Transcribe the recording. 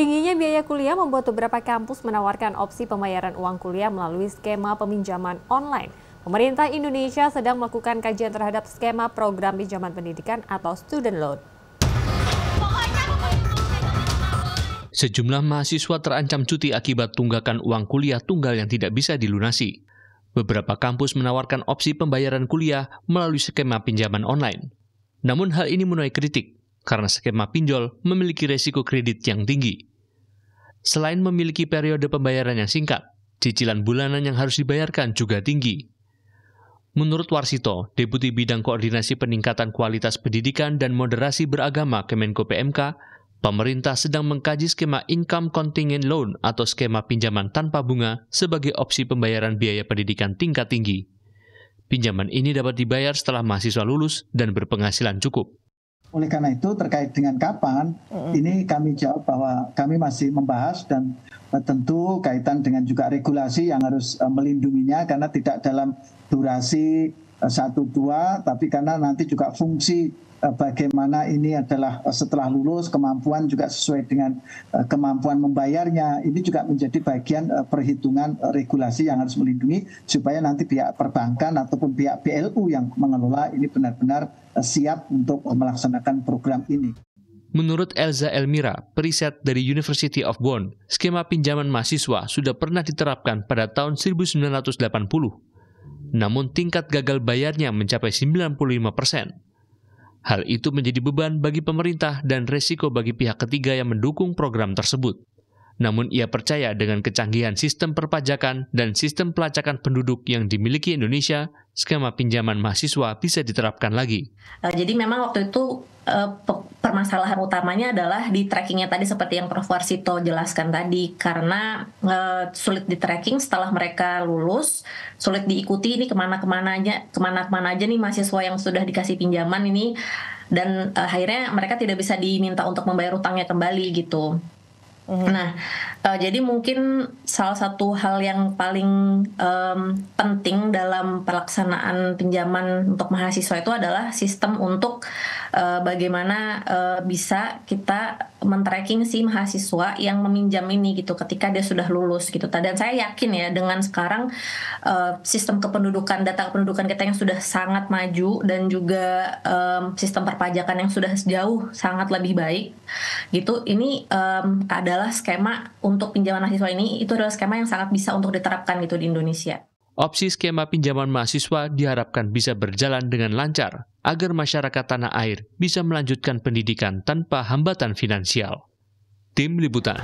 Tingginya biaya kuliah membuat beberapa kampus menawarkan opsi pembayaran uang kuliah melalui skema peminjaman online. Pemerintah Indonesia sedang melakukan kajian terhadap skema program pinjaman pendidikan atau student loan. Sejumlah mahasiswa terancam cuti akibat tunggakan uang kuliah tunggal yang tidak bisa dilunasi. Beberapa kampus menawarkan opsi pembayaran kuliah melalui skema pinjaman online. Namun hal ini menuai kritik karena skema pinjol memiliki resiko kredit yang tinggi. Selain memiliki periode pembayaran yang singkat, cicilan bulanan yang harus dibayarkan juga tinggi. Menurut Warsito, Deputi Bidang Koordinasi Peningkatan Kualitas Pendidikan dan Moderasi Beragama Kemenko PMK, pemerintah sedang mengkaji skema income contingent loan atau skema pinjaman tanpa bunga sebagai opsi pembayaran biaya pendidikan tingkat tinggi. Pinjaman ini dapat dibayar setelah mahasiswa lulus dan berpenghasilan cukup. Oleh karena itu terkait dengan kapan, ini kami jawab bahwa kami masih membahas dan tentu kaitan dengan juga regulasi yang harus melindunginya karena tidak dalam durasi 1-2, tapi karena nanti juga fungsi bagaimana ini adalah setelah lulus kemampuan juga sesuai dengan kemampuan membayarnya. Ini juga menjadi bagian perhitungan regulasi yang harus melindungi supaya nanti pihak perbankan ataupun pihak BLU yang mengelola ini benar-benar siap untuk melaksanakan program ini. Menurut Elza Elmira, periset dari University of Bonn, skema pinjaman mahasiswa sudah pernah diterapkan pada tahun 1980. Namun tingkat gagal bayarnya mencapai 95%. Hal itu menjadi beban bagi pemerintah dan resiko bagi pihak ketiga yang mendukung program tersebut. Namun ia percaya dengan kecanggihan sistem perpajakan dan sistem pelacakan penduduk yang dimiliki Indonesia, skema pinjaman mahasiswa bisa diterapkan lagi. Jadi memang waktu itu permasalahan utamanya adalah di trackingnya tadi seperti yang Prof. Warsito jelaskan tadi, karena sulit di tracking setelah mereka lulus, sulit diikuti ini kemana-kemana aja nih mahasiswa yang sudah dikasih pinjaman ini, dan akhirnya mereka tidak bisa diminta untuk membayar utangnya kembali gitu. Nah, jadi mungkin salah satu hal yang paling penting dalam pelaksanaan pinjaman untuk mahasiswa itu adalah sistem untuk bagaimana bisa kita men-tracking si mahasiswa yang meminjam ini gitu ketika dia sudah lulus gitu. Dan saya yakin ya dengan sekarang sistem kependudukan, data kependudukan kita yang sudah sangat maju dan juga sistem perpajakan yang sudah jauh sangat lebih baik gitu, ini adalah skema untuk pinjaman mahasiswa ini, itu adalah skema yang sangat bisa untuk diterapkan gitu di Indonesia. Opsi skema pinjaman mahasiswa diharapkan bisa berjalan dengan lancar agar masyarakat tanah air bisa melanjutkan pendidikan tanpa hambatan finansial. Tim Liputan.